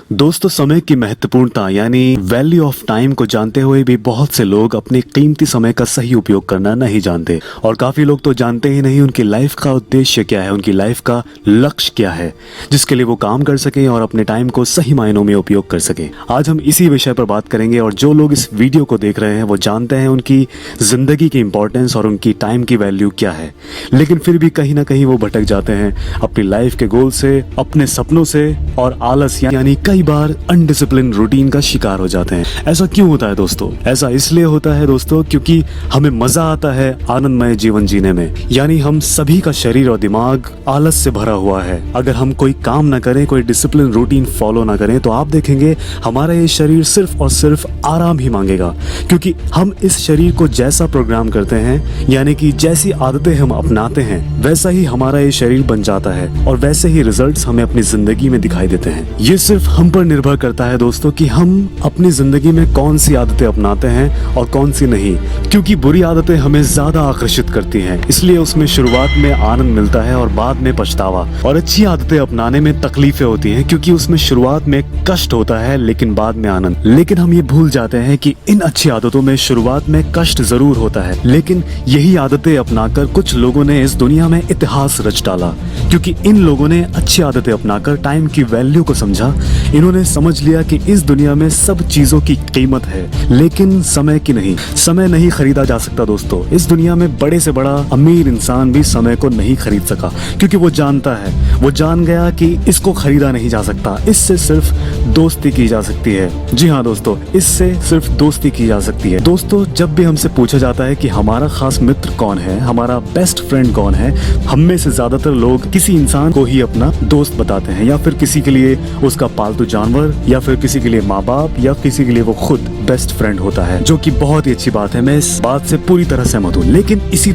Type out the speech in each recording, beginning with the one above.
दोस्तों, समय की महत्वपूर्णता यानी वैल्यू ऑफ टाइम को जानते हुए भी बहुत से लोग अपने कीमती समय का सही उपयोग करना नहीं जानते और काफी लोग तो जानते ही नहीं उनकी लाइफ का उद्देश्य क्या है, उनकी लाइफ का लक्ष्य क्या है जिसके लिए वो काम कर सके और अपने टाइम को सही मायनों में उपयोग कर सके। आज हम इसी विषय पर बात करेंगे और जो लोग इस वीडियो को देख रहे हैं वो जानते हैं उनकी जिंदगी की इंपॉर्टेंस और उनकी टाइम की वैल्यू क्या है, लेकिन फिर भी कहीं ना कहीं वो भटक जाते हैं अपनी लाइफ के गोल से, अपने सपनों से और आलस यानी कई बार अनडिसिप्लिन रूटीन का शिकार हो जाते हैं। ऐसा क्यों होता है दोस्तों? ऐसा इसलिए होता है दोस्तों क्योंकि हमें मजा आता है आनंदमय जीवन जीने में, यानी हम सभी का शरीर और दिमाग आलस से भरा हुआ है। अगर हम कोई काम ना करें, कोई डिसिप्लिन रूटीन फॉलो ना करें तो आप देखेंगे हमारा ये शरीर सिर्फ और सिर्फ आराम ही मांगेगा, क्योंकि हम इस शरीर को जैसा प्रोग्राम करते हैं यानी कि जैसी आदतें हम अपनाते हैं वैसा ही हमारा ये शरीर बन जाता है और वैसे ही रिजल्ट्स हमें अपनी जिंदगी में दिखाई देते हैं। ये सिर्फ हम पर निर्भर करता है दोस्तों कि हम अपनी जिंदगी में कौन सी आदतें अपनाते हैं और कौन सी नहीं, क्योंकि बुरी आदतें हमें ज्यादा आकर्षित करती हैं, इसलिए उसमें शुरुआत में आनंद मिलता है और बाद में पछतावा। और अच्छी आदतें अपनाने में तकलीफें होती हैं क्योंकि उसमें शुरुआत में कष्ट होता है लेकिन बाद में आनंद। लेकिन हम ये भूल जाते हैं कि इन अच्छी आदतों में शुरुआत में कष्ट जरूर होता है, लेकिन यही आदतें अपनाकर कुछ लोगों ने इस दुनिया में इतिहास रच डाला, क्योंकि इन लोगों ने अच्छी आदतें अपनाकर टाइम की वैल्यू को समझा। इन्होंने समझ लिया कि इस दुनिया में सब चीजों की कीमत है लेकिन समय की नहीं। समय नहीं खरीदा जा सकता दोस्तों। इस दुनिया में बड़े से बड़ा अमीर इंसान भी समय को नहीं खरीद सका, क्योंकि वो जानता है, वो जान गया कि इसको खरीदा नहीं जा सकता, इससे सिर्फ दोस्ती की जा सकती है। जी हाँ दोस्तों, इससे सिर्फ दोस्ती की जा सकती है। दोस्तों, जब भी हमसे पूछा जाता है कि हमारा खास मित्र कौन है, हमारा बेस्ट फ्रेंड कौन है, हम में से ज्यादातर लोग किसी इंसान को ही अपना दोस्त बताते हैं, या फिर किसी के लिए उसका पालतू जानवर, या फिर किसी के लिए माँ बाप, या किसी के लिए वो खुद बेस्ट फ्रेंड होता है, जो कि बहुत ही अच्छी बात है। मैं इस बात से पूरी तरह सहमत हूँ। लेकिन इसी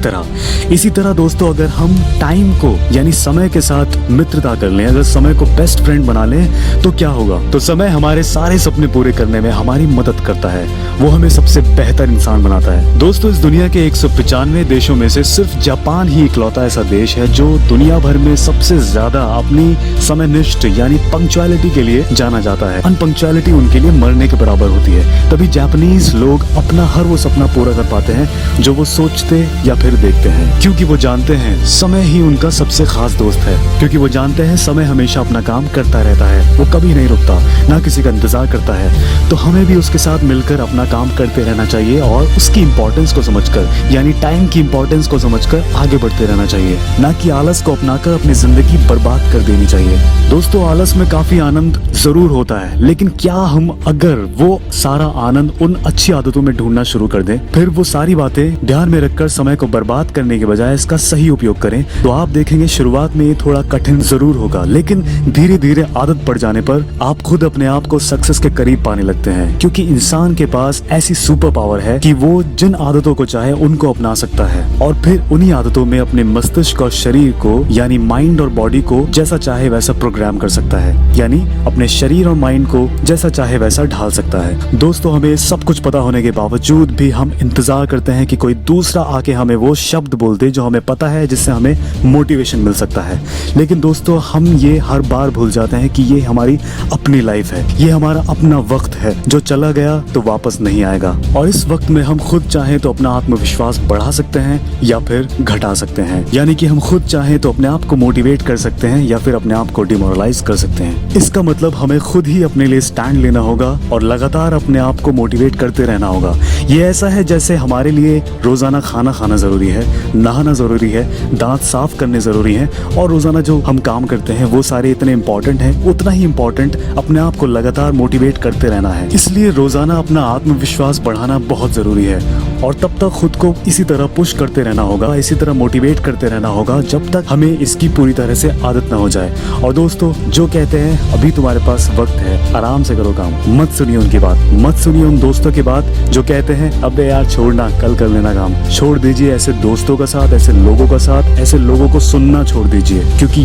तरह दोस्तों, अगर हम टाइम को यानी समय के साथ मित्रता कर लें, अगर समय को बेस्ट फ्रेंड बना लें तो क्या होगा? तो समय हमारे सारे सपने पूरे करने में हमारी मदद करता है, वो हमें सबसे बेहतर इंसान बनाता है। दोस्तों, इस दुनिया के 195 देशों में से सिर्फ जापान ही इकलौता ऐसा देश है जो दुनिया भर में सबसे ज्यादा अपनी समयनिष्ठ यानी पंक्चुअलिटी के लिए जाना जाता है। अनपंक्चुअलिटी उनके लिए मरने के बराबर होती है। तभी जापानीज लोग अपना हर वो सपना पूरा कर पाते हैं जो वो सोचते या फिर देखते हैं, क्योंकि वो जानते हैं समय ही उनका सबसे खास दोस्त है, क्योंकि वो जानते हैं समय हमेशा अपना काम करता रहता है, वो कभी नहीं रुकता, ना किसी का इंतजार करता है। तो हमें भी उसके साथ मिलकर अपना काम करते रहना चाहिए और उसकी इंपॉर्टेंस को समझकर यानी टाइम की इंपॉर्टेंस को समझकर आगे बढ़ते रहना चाहिए, ना कि आलस को अपनाकर अपनी जिंदगी बर्बाद कर देनी चाहिए। दोस्तों, आलस में काफी आनंद जरूर होता है, लेकिन क्या हम अगर वो सारा आनंद उन अच्छी आदतों में ढूंढना शुरू कर दें, फिर वो सारी बातें ध्यान में रखकर समय को बर्बाद करने के बजाय इसका सही उपयोग करें, तो आप देखेंगे शुरुआत में ये थोड़ा कठिन जरूर होगा, लेकिन धीरे धीरे आदत पड़ जाने पर आप खुद अपने आप को सक्सेस के करीब पाने लगते हैं, क्योंकि इंसान के पास ऐसी सुपर पावर है कि वो जिन आदतों को चाहे उनको अपना सकता है और फिर उन्हीं आदतों में अपने मस्तिष्क और शरीर को यानी माइंड और बॉडी को जैसा चाहे वैसा प्रोग्राम कर सकता है, यानी अपने शरीर और माइंड को जैसा चाहे वैसा ढाल सकता है। दोस्तों, हमें सब कुछ पता होने के बावजूद भी हम इंतजार करते हैं कि कोई दूसरा आके हमें वो शब्द बोल दे जो हमें पता है, जिससे हमें मोटिवेशन मिल सकता है। लेकिन दोस्तों, हम ये हर बार भूल जाते हैं कि ये हमारी अपनी लाइफ है, ये हमारा अपना वक्त है जो चला गया तो वापस नहीं आएगा, और इस वक्त में हम खुद चाहें तो अपना आत्मविश्वास बढ़ा सकते हैं या फिर घटा सकते हैं, यानी कि हम खुद चाहें तो अपने आप को मोटिवेट कर सकते हैं या फिर अपने आप को डिमोरलाइज कर सकते हैं। इसका मतलब हमें खुद ही अपने लिए स्टैंड लेना होगा और लगातार अपने आप को मोटिवेट करते रहना होगा। ये ऐसा है जैसे हमारे लिए रोजाना खाना खाना जरूरी है, नहाना जरूरी है, दांत साफ करने जरूरी है, और रोजाना जो हम काम करते हैं वो सारे इतने इंपॉर्टेंट हैं, उतना ही इंपॉर्टेंट अपने आप को लगातार मोटिवेट करते रहना है। इसलिए रोजाना अपना आत्मविश्वास बढ़ाना बहुत जरूरी है और तब तक खुद को इसी तरह पुश करते रहना होगा, इसी तरह मोटिवेट करते रहना होगा जब तक हमें इसकी पूरी तरह से आदत ना हो जाए। और दोस्तों, जो कहते हैं अभी तुम्हारे पास वक्त है, आराम से करो काम, मत सुनिए उनकी बात, मत सुनिए उन दोस्तों की बात जो कहते हैं अबे यार छोड़ना, कल कर लेना काम। छोड़ दीजिए ऐसे दोस्तों का साथ, ऐसे लोगों का साथ, ऐसे लोगों को सुनना छोड़ दीजिए, क्योंकि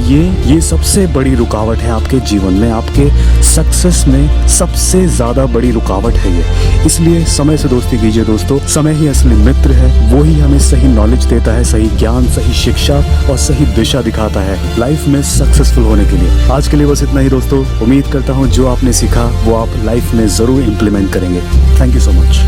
ये सबसे बड़ी रुकावट है आपके जीवन में, आपके सक्सेस में सबसे ज्यादा बड़ी रुकावट है ये। इसलिए समय से दोस्ती कीजिए दोस्तों। समय ही असली मित्र है, वो ही हमें सही नॉलेज देता है, सही ज्ञान, सही शिक्षा और सही दिशा दिखाता है लाइफ में सक्सेसफुल होने के लिए। आज के लिए बस इतना ही दोस्तों। उम्मीद करता हूँ जो आपने सीखा वो आप लाइफ में जरूर इम्प्लीमेंट करेंगे। Thank you so much.